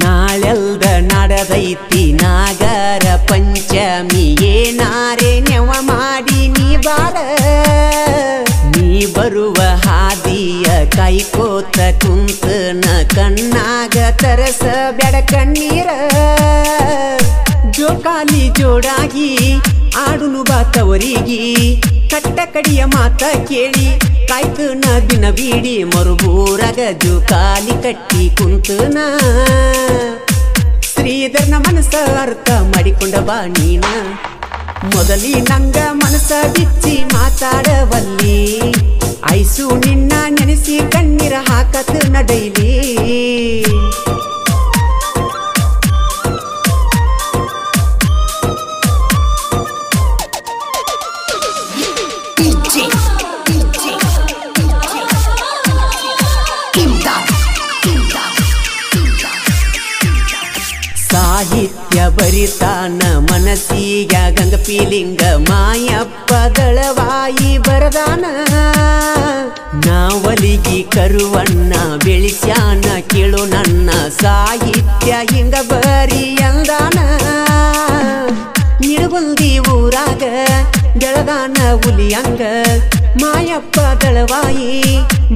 ನಾಳೆಲ್ದ ನಡೆದೈತಿ ನಾಗರ ಪಂಚಮಿ ಏನಾರೆ ನೆವ ಮಾಡಿ ನೀ ಬಾರ ನೀ ಬರುವ ಹಾದಿಯ ಕೈಕೋತ ಕುಂತನ ಕಣ್ಣಾಗ ತರಸ ಬೆಡ ಕಣ್ಣೀರ ಜೋಕಾಲಿ ಜೋಡಾಗಿ ಆಡುನು ಬಾತವರಿಗೆ ಕಟ್ಟ ಕಡಿಯ ಮಾತ ಕೇಳಿ ಕಾಯ್ತನ ದಿನ ಬೀಡಿ ಮರುಬೂರಗ ಜೋಕಾಲಿ ಕಟ್ಟಿ ಕುಂತನ ಶ್ರೀಧರ್ನ ಮನಸ್ಸ ಅರ್ಥ ಮಾಡಿಕೊಂಡ ಬಾ ನೀನ ಮೊದಲಿ ನಂಗ ಮನಸ್ಸ ಬಿಚ್ಚಿ ಮಾತಾಡವಲ್ಲಿ ಐಸು ನಿನ್ನ ನೆನೆಸಿ ಕಣ್ಣೀರ ಹಾಕತ್ ನಡೈಲಿ ಬರಿತಾನ ಮನಸ್ಸಿಗ ಗಂಗ ಪೀಲಿಂಗ ಮಾಯಪ್ಪ ದಳವಾಯಿ ಬರದಾನ ನಾವಲಿಗಿ ಕರುವಣ್ಣ ಬೆಳಿಸ್ಯಾನ ಕೇಳು ನನ್ನ ಸಾಹಿತ್ಯ ಹಿಂಗ ಬರಿ ಎಂದಾನ ನಿಡಬಂದಿ ಊರಾಗ ಬೆಳದಾನ ಹುಲಿಯಂಗ ಮಾಯಪ್ಪ ದಳವಾಯಿ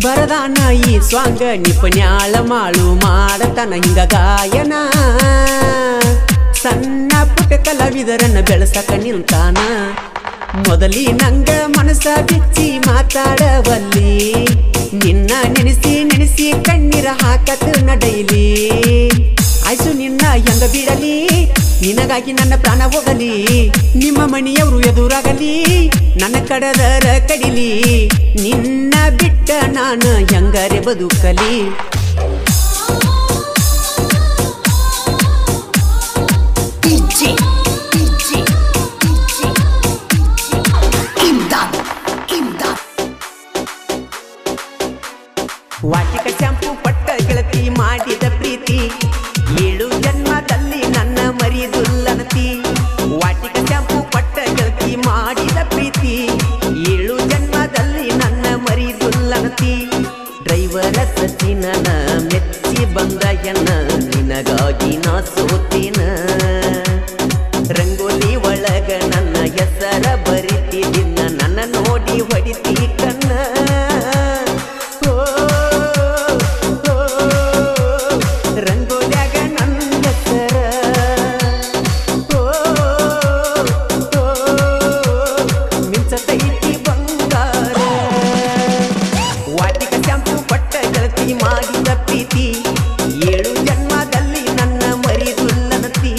ಬರದಾನ ಈ ಸ್ವಾಂಗ ನಿಪನ್ಯಾಳ ಮಾಳು ಮಾಡತನ ಹಿಂಗ ಗಾಯನ ಸಣ್ಣ ಪುಟ್ಟ ಕಲಾವಿದರನ್ನ ಬೆಳಸಕ ನಿಲ್ತಾನ ಮೊದಲಿ ನಂಗ ಮನಸ ಬಿಚ್ಚಿ ಮಾತಾಡವಲ್ಲಿ ನಿನ್ನ ನೆನೆಸಿ ಕಣ್ಣೀರ ಹಾಕತ್ ನಡೈಲಿ ಆಯ್ಸು ನಿನ್ನ ಹೆಂಗ ಬಿಡಲಿ ನಿನಗಾಗಿ ನನ್ನ ಪ್ರಾಣ ಹೋಗಲಿ ನಿಮ್ಮ ಮಣಿಯವರು ಎದುರಾಗಲಿ ನನ್ನ ಕಡದರ ಕಡಿಲಿ ನಿನ್ನ ಬಿಟ್ಟ ನಾನು ಹೆಂಗರೆ ಬದುಕಲಿ ವಾಟಿಕ ಶಾಂಪು ಪಟ್ಟ ಗೆಳತಿ ಮಾಡಿದ ಪ್ರೀತಿ 7 ಜನ್ಮದಲ್ಲಿ ನನ್ನ ಮರಿದುಲ್ಲನತಿ ವಾಟಿಕ ಶಾಂಪು ಪಟ್ಟ ಗೆಳತಿ ಮಾಡಿದ ಪ್ರೀತಿ 7 ಜನ್ಮದಲ್ಲಿ ನನ್ನ ಮರಿದುಲ್ಲನತಿ ಡ್ರೈವರ ಸಚಿನನ ಮೆಚ್ಚಿ ಬಂದಯನ ನಿನಗಾಗಿ ನಾ ಸೋತಿನ ರಂಗೋಲಿ ಒಳಗ ನನ್ನ ಹೆಸರ ಬರಿತಿದಿನ್ನ ನನ್ನ ನೋಡಿ ಹೊಡಿತಿ ಕಣ್ಣ ರಂಗೋಲ್ಯಾಗ ನನ್ನ ಹೆಸರ ಮಿಂಚತೈತಿ ಬಂಗಾರ ವಾಟಿಕ ಶಾಂಪು ಪಟ್ಟ ಗೆಳತಿ ಮಾಡಿದ ಪ್ರೀತಿ 7 ಜನ್ಮದಲ್ಲಿ ನನ್ನ ಮರಿದುಲ್ಲನತಿ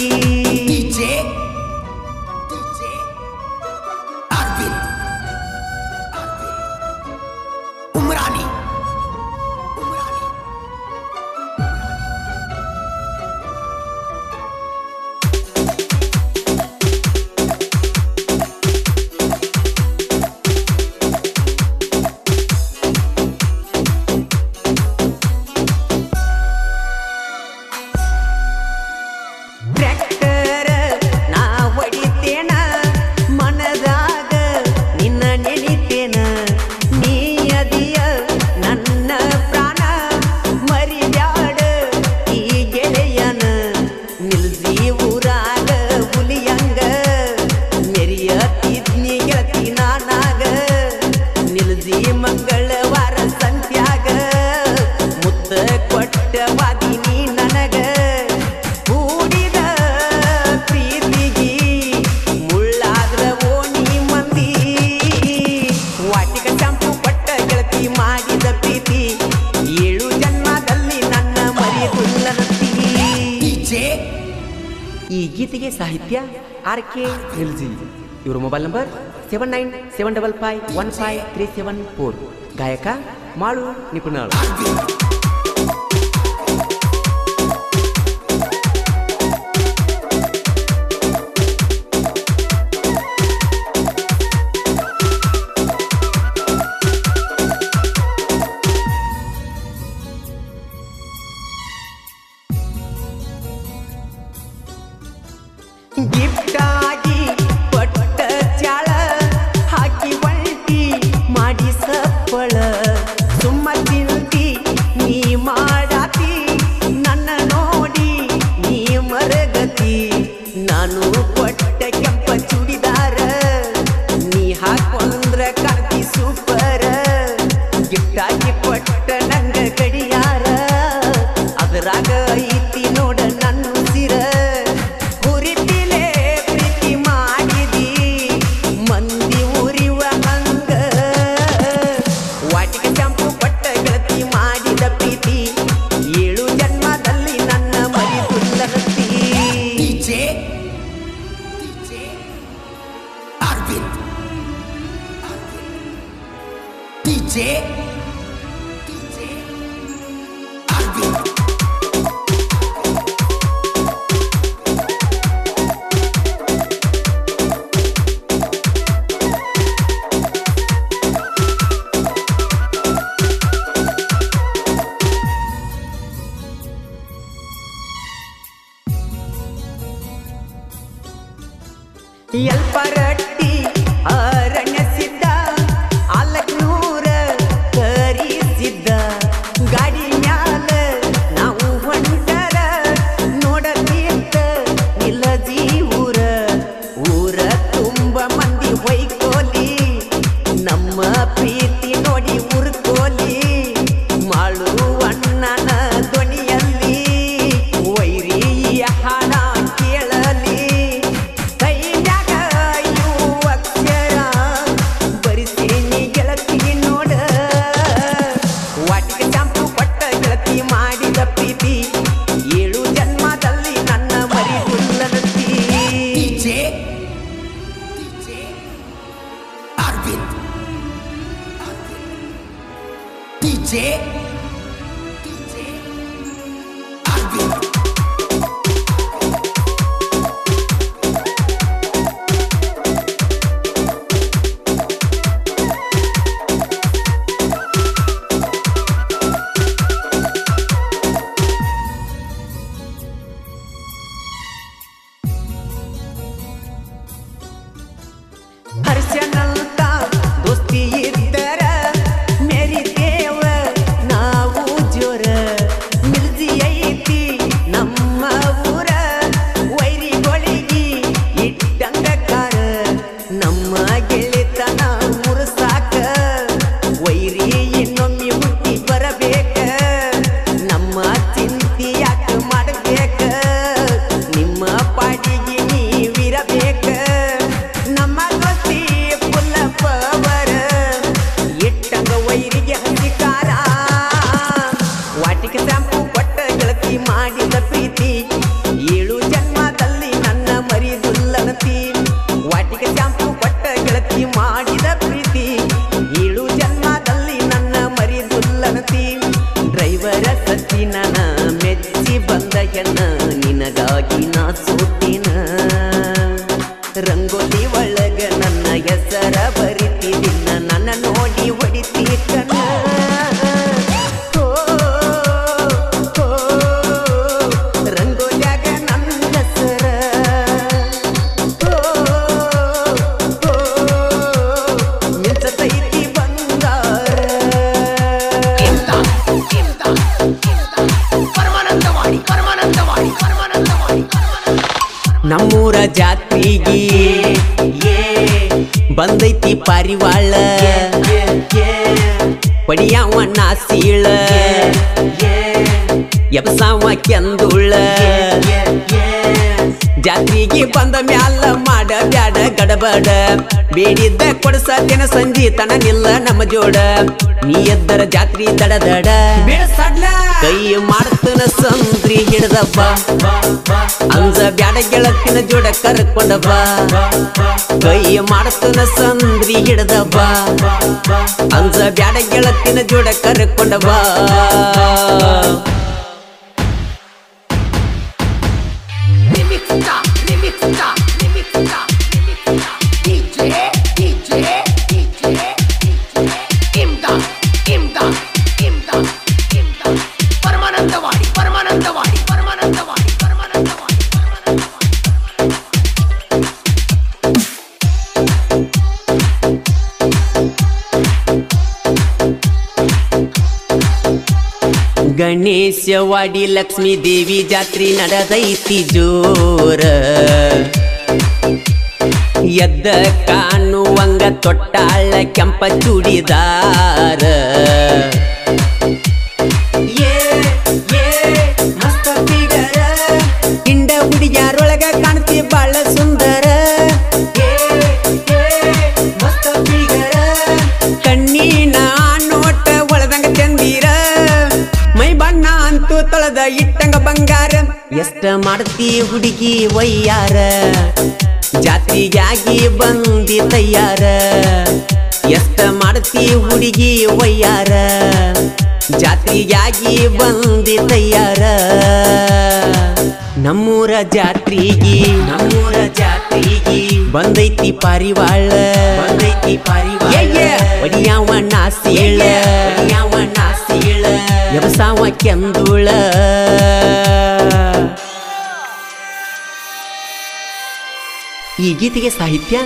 ಟ್ರ್ಯಾಕ್ಟರ್ ನಾ ಹೊಡಿತೇನ ಮನದಾಗ ನಿನ್ನ ನೆನಿತೇನ ನೀ ಅದಿಯ ನನ್ನ ಪ್ರಾಣ ಮರಿಬ್ಯಾಡ ಈ ಗೆಳೆಯನ ನಿಲ್ಸಿ ಊರಾಗ ಹುಲಿಯಂಗ ಮೆರಿಯತಿದ್ನಿ ಗೆಳತಿ ನಾನಾಗ ನಿಲ್ಸಿ ಮಂಗಳವಾರ ಸಂತ್ಯಾಗ ಮುತ್ತ ಕೊಟ್ಟ ವಾದಿನಿ ನನಗ ಕೂಡಿದ ಪ್ರೀತಿಗಿ ಮುಳ್ಳಾದ್ರ ಓಣಿ ಮಂದಿ ವಾಟಿಕ ಶಾಂಪು ಪಟ್ಟ ಗೆಳತಿ ಮಾಡಿದ ಪ್ರೀತಿ 7 ಜನ್ಮದಲ್ಲಿ ನನ್ನ ಮರಿದುಲ್ಲನತಿ ಈ ಗೀತೆಗೆ ಸಾಹಿತ್ಯ RK ನಿಲ್ಜಿ ಇವರು ಮೊಬೈಲ್ ನಂಬರ್ 7975515374 ಗಾಯಕ ಮಾಳು ನಿಪುಣಾಳು ಗಿಫ್ಟಾಗಿ ಪಟ್ಟ ಚಾಳ ಹಾಕಿ ಒಂಟಿ ಮಾಡಿ ಸಪ್ಪಳ ಸುಮ್ಮ ತಿಂತಿ ನೀ ಮಾಡಾತಿ ನನ್ನ ನೋಡಿ ನೀ ಮರಗತಿ ನಾನು ಕೊಟ್ಟ ಕೆಂಪ ಚೂಡಿದಾರ ನೀ ಹಾಕೊಂಡ್ರ ಕಾಂತಿ ಸೂಪರ್ ಗಿಫ್ಟಾಗಿ ಕೊಟ್ಟ ನಂಗ ಗಡಿಯಾರ ಅದರಾಗ ಐತಿ ನೋಡ ನನ್ನ ಉಸಿರ ಹುರಿತಿಲೆ ಪ್ರೀತಿ ಮಾಡಿದಿ ಮಂದಿ ಉರಿವ ಹಂಗ ವಾಟಿಕ ಶಾಂಪು ಪಟ್ಟ ಗೆಳತಿ ಮಾಡಿದ ಪ್ರೀತಿ 7 ಜನ್ಮದಲ್ಲಿ ನನ್ನ ಮರಿದುಲ್ಲನತಿ ಹರ್ಷನಂತ ದೋಸ್ತಿ ಇದ್ದರ ಮೇರಿ ದೇವ ನಾವು ಜೋರ ಮಿಲ್ಜಿ ಐತಿ ನಮ್ಮ ಊರ ವೈರಿಗಳಿಗೆ ಇಟ್ಟಂಗ ಕಾರ ನಮ್ಮ ಗೆಳೆತನ ಮುರ್ಸಾಕ ವೈರಿ ಇನ್ನೊಮ್ಮೆ ಹುಟ್ಟಿ ಬರಬೇಕ ನಮ್ಮ ಚಿಂತೆ ಯಾಕೆ ಮಾಡಬೇಕ ನಿಮ್ಮ ಪಾಡಿಗೆ ನೀವಿರಬೇಕ ನಮ್ಮ ದೋಸ್ತಿ ಫುಲ್ಲ ಪವರ ಇಟ್ಟಂಗ ವೈರಿಗೆ ಹಂಚಿಕಾರ ವಾಟಿಗೆ ಶಾಂಪು ಕೊಟ್ಟ ಗೆಳತಿ ಮಾಡಿದ ಪ್ರೀತಿ 7 ಜನ್ಮದಲ್ಲಿ ನನ್ನ ಮರಿದುಲ್ಲನತಿ ವಾಟಿಗೆ ಶಾಂಪು ಕೊಟ್ಟ ಗೆಳತಿ ಮಾಡಿದ ಪ್ರೀತಿ 7 ಜನ್ಮದಲ್ಲಿ ನನ್ನ ಮರಿದುಲ್ಲನತಿ ಡ್ರೈವರ ಸಚಿನ ಮೆಚ್ಚಿ ಬಂದ ಹೆಣ್ಣ ನಿನಗಾಗಿ ನಾ ಸೋತಿನ ರಂಗೋಲಿ ಒಳಗ ನನ್ನ ಹೆಸರ ಬರಿತಿದಿನ್ನ ನನ್ನ ನೋಡಿ ಹೊಡಿತಿ ಕಣ್ಣ ರಂಗೋಲ್ಯಾಗ ನನ್ನ ಹೆಸರ ಮಿಂಚತೈತಿ ಬಂಗಾರ ನಮ್ಮೂರ ಜಾತ್ರೆಗೆ ಬಂದೈತಿ ಪಾರಿವಾಳ ಪಡಿಯಾವ ನಾಸೀಳ ಎಬಸಾವ ಕೆಂದುಳ ಜಾತ್ರೆಗೆ ಬಂದ ಮ್ಯಾಲ ಮಾಡ ಬ್ಯಾಡ ಗಡಬಡ ಬೇಡಿದ್ದ ಕೊಡಸತೇನ ಸಂಜಿ ತನ ನಿಲ್ಲ ನಮ್ಮ ಜೋಡ ನೀ ಎದ್ದರ ಜಾತ್ರಿ ದಡದಡ ಕೈ ಮಾಡ್ತನ ಸಂದ್ರಿ ಹಿಡ್ದಬ್ಬ ಅಂಜ ಬ್ಯಾಡ ಗೆಳತಿನ ಜೋಡ ಕರ್ಕೊಂಡಬ್ಬ ಕೈ ಮಾಡ್ತನ ಸಂದ್ರಿ ಹಿಡ್ದಬ್ಬ ಅಂಜ ಬ್ಯಾಡ ಗೆಳತಿನ ಜೋಡ ಕರ್ಕೊಂಡಬ್ಬ ಗಣೇಶವಾಡಿ ಲಕ್ಷ್ಮೀ ದೇವಿ ಜಾತ್ರೆ ನಡೆದೈತಿ ಜೋರ ಎದ್ದ ಕಾಣುವಂಗ ತೊಟ್ಟಾಳ ಕೆಂಪ ಚೂಡಿದಾರ ಮಸ್ತ ಫಿಗರ ಹಿಂಡ ಹುಡುಗ್ಯಾರೊಳಗ ಕಾಣ್ತಿ ಬಾಳ ಸುಂದರ ಮಸ್ತ ಫಿಗರ ಕಣ್ಣಿನ ನೋಟ ಒಳದಂಗ ಚಂದೀರ ಮೈ ಬಣ್ಣ ಅಂತೂ ತೊಳೆದ ಇಟ್ಟಂಗ ಬಂಗಾರ ಎಷ್ಟ ಮಾಡ್ತಿ ಹುಡುಗಿ ವಯ್ಯಾರ ಜಾತ್ರೆಗಾಗಿ ಬಂದಿ ತಯ್ಯಾರ ಎಷ್ಟ ಮಾಡ್ತಿ ಹುಡುಗಿ ವಯ್ಯಾರ ಜಾತ್ರೆಗಾಗಿ ಬಂದಿ ತಯ್ಯಾರ ನಮ್ಮೂರ ಜಾತ್ರೆಗೆ ಬಂದೈತಿ ಪಾರಿವಾಳ ಒಡಿಯಾವ ನಾಸೀಳ ಎಬಸಾವ ಕೆಂದುಳ ಈ ಗೀತೆಗೆ ಸಾಹಿತ್ಯ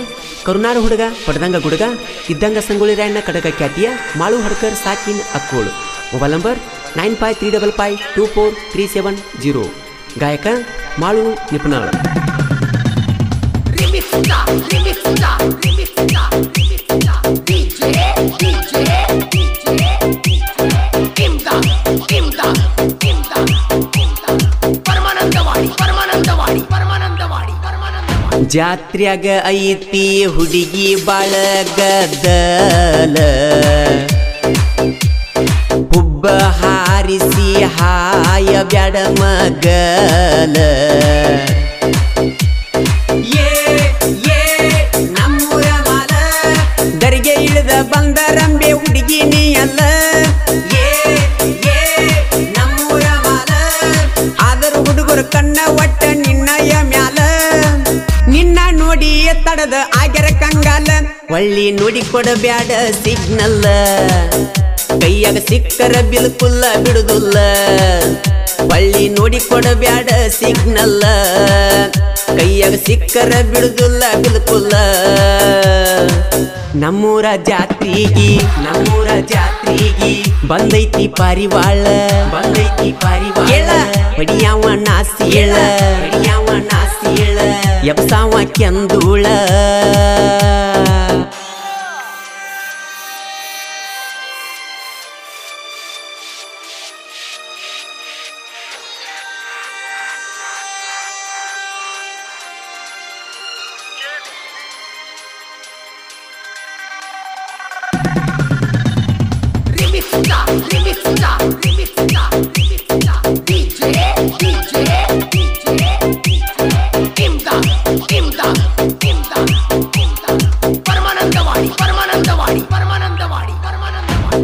ಕರುನಾಡ ಹುಡುಗ ಪಡ್ದಂಗ ಗುಡುಗ ಇದ್ದಂಗ ಸಂಗೊಳ್ಳಿ ರಾಯಣ್ಣ ಕಡಗ ಖ್ಯಾತಿಯ ಮಾಳು ಹಡ್ಕರ್ ಸಾಕಿನ್ ಅಕ್ಕೋಳು ಮೊಬೈಲ್ ನಂಬರ್ 9535524370 ಗಾಯಕ ಮಾಳು ನಿಪುಣಾಳ ಜಾತ್ರ್ಯಾಗ ಐತಿ ಹುಡುಗಿ ಬಾಳ ಗದ್ದಲ ಹುಬ್ಬ ಹಾರಿಸಿ ಹಾಯ ಬ್ಯಾಡ ಮಗಲ ನಮ್ಮೂರ ಮಾಲ ದರಿಗೆ ಇಳಿದ ಬಂದರಂಬೆ ಹುಡುಗಿ ನೀ ಅಲ್ಲ ಒಳ್ಳಿ ನೋಡಿಕೊಡಬ್ಯಾಡ ಸಿಗ್ನಲ್ಲ ಕೈಯಾಗ ಸಿಕ್ಕರ ಬಿಲ್ಕುಲ್ಲ ಬಿಡುದಿಲ್ಲ ಒಳ್ಳಿ ನೋಡಿಕೊಡಬ್ಯಾಡ ಸಿಗ್ನಲ್ಲ ಕೈಯಾಗ ಸಿಕ್ಕರ ಬಿಡುದಿಲ್ಲ ಬಿಲ್ಕುಲ್ಲ ನಮ್ಮೂರ ಜಾತ್ರಿಗಿ ಬಂದೈತಿ ಪಾರಿವಾಳ ಹೊಡಿಯಾವ ನಾಸಿಯಳ ಎಬ್ಸಾವ ಕೆಂದುಳ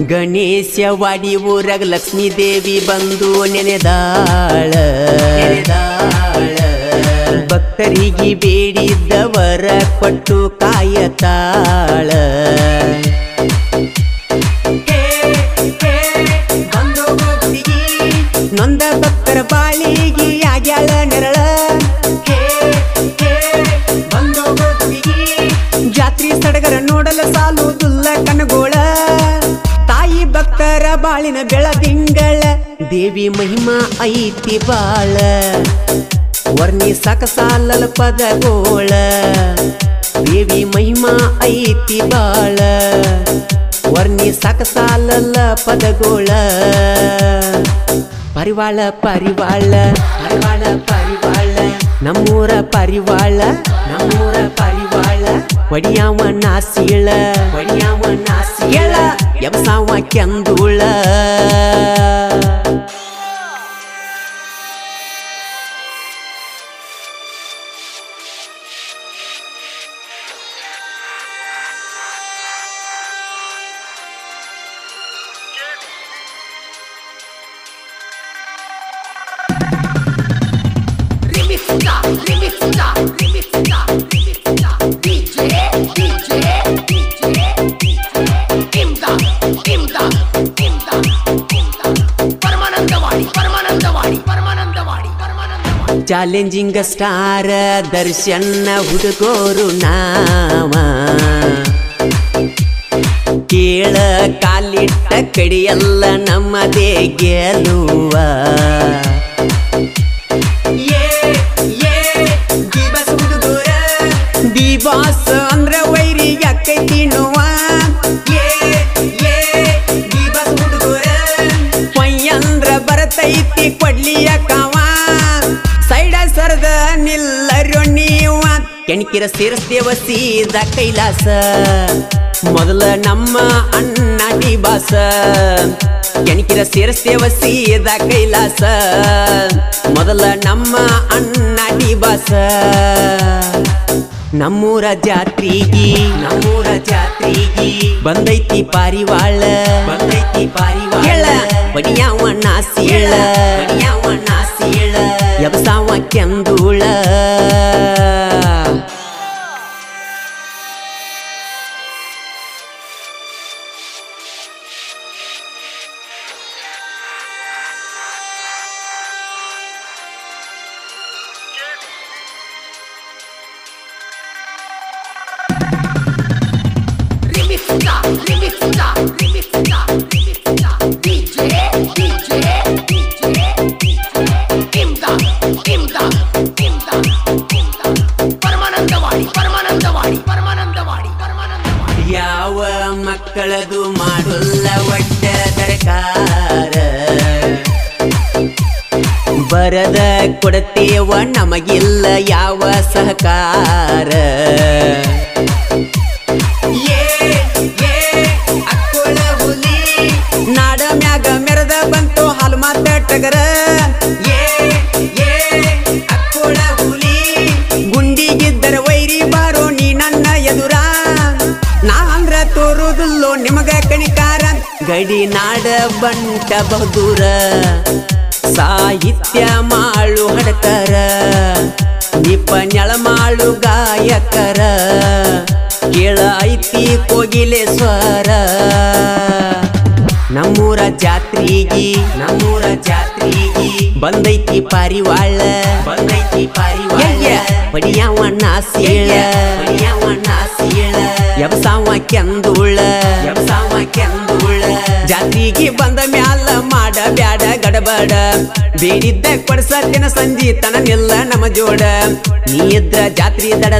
ಗಣೇಶವಾಡಿ ಊರಾಗ ಲಕ್ಷ್ಮೀ ದೇವಿ ಬಂದು ನೆನೆದಾಳ ಭಕ್ತರಿಗೆ ಬೇಡಿದ್ದವರ ಕೊಟ್ಟು ಕಾಯತಾಳ ನೊಂದ ಭಕ್ತರ ಬಾಳಿಗೆ ಆಗ್ಯಾಳ ನೆರಳ ಜಾತ್ರಿ ಸಡಗರ ನೋಡಲ ಸಾಲುದುಲ್ಲ ಕನಗೋಳ ತಾಯಿ ಭಕ್ತರ ಬಾಳಿನ ಬೆಳದಿಂಗಳ ದೇವಿ ಮಹಿಮಾ ಐತಿ ಬಾಳ ವರ್ಣಿ ಸಾಕಸಾಲಲ ಪದಗೋಳ ದೇವಿ ಮಹಿಮಾ ಐತಿ ಬಾಳ ವರ್ಣಿ ಸಾಕಸಾಲಲ್ಲ ಪದಗೋಳ ಪರಿವಾಳ ನಮ್ಮೂರ ಪರಿವಾಳ ಹೊಡಿಯಾವ ನಾಸಿಯಳ ಎಬ್ಸಾವ ಕೆಂದುಳ ಚಾಲೆಂಜಿಂಗ್ ಸ್ಟಾರ್ ದರ್ಶನ ಹುಡುಗೋರು ನಾವ ಕೇಳ ಕಾಲಿಟ್ಟ ಕಡಿಯಲ್ಲ ನಮ್ಮದೇ ಗೆಲುವ ದಿ ಬಾಸ್ ಅಂದ್ರ ವೈರಿ ಯಾಕೈತಿ ನೋವ ಪಯ್ಯಂದ್ರ ಬರತೈತಿ ಕೊಡ್ಲಿಯ ಕಾವ ಸೈಡ ಸರದ ನಿಲ್ಲರೋ ನೀವ ಕೆಣಕಿರ ಸೇರಿಸ್ತೇವ ಸೀದಾ ಕೈಲಾಸ ಮೊದಲ ನಮ್ಮ ಅಣ್ಣ ಡಿ ಬಾಸ ಕೆಣಕಿರ ಸೇರಿಸ್ತೇವ ಸೀದಾ ಕೈಲಾಸ ಮೊದಲ ನಮ್ಮ ಅಣ್ಣ ಡಿ ಬಾಸ ನಮ್ಮೂರ ಜಾತ್ರಿಗಿ ಬಂದೈತಿ ಪಾರಿವಾಳ ಹೊಡಿಯಾವ ನಾಸಿಯಳ ಎಬ್ಸಾವ ಕೆಂದುಳ ಯಾವ ಮಕ್ಕಳದು ಮಾಡುಲ್ಲ ಒಡ್ಡ ದರಕಾರ ಬರದ ಕೊಡತೇವ ನಮಗಿಲ್ಲ ಯಾವ ಸಹಕಾರ ಅಕ್ಕೋಳ ಹುಲಿ ನಾಡ ಮ್ಯಾಗ ಮೆರದ ಬಂತು ಹಾಲು ಮಾತ ಟಗರ ಅಕ್ಕೋಳ ಹುಲಿ ಗುಂಡಿಗಿದ್ದರ ವೈರಿ ಬಾರೋ ನೀ ನನ್ನ ಎದುರ ನಾ ಅಂದ್ರ ತೋರುದಿಲ್ಲೋ ನಿಮಗ ಕಣಿಕಾರ ಗಡಿ ನಾಡ ಬಂಟ ಬಹುದೂರ ಸಾಹಿತ್ಯ ಮಾಳು ಹಡಕರ ನಿಪ ನೆಳ ಮಾಳು ಗಾಯಕರ ಕೇಳ ಐತಿ ಕೋಗಿಲೇಶ್ವರ ನಮ್ಮೂರ ಜಾತ್ರಿಗಿ ಬಂದೈತಿ ಪಾರಿವಾಳ ಪಡಿಯಾವಣ್ಣ ಸೀಳ ಎಬ್ಸಾವ ಕೆಂದುಳ ಜಾತ್ರಿಗಿ ಬಂದ ಮ್ಯಾಲ ಮಾಡ ಬ್ಯಾಡ ಗಡಬಡ ಬೇಡಿದ್ದ ಕೊಡ್ಸತ್ತಿನ ಸಂಜಿ ತನ ನಿಲ್ಲ ನಮ್ಮ ಜೋಡ ನೀ ಇದ್ರ ಜಾತ್ರಿ ದಡ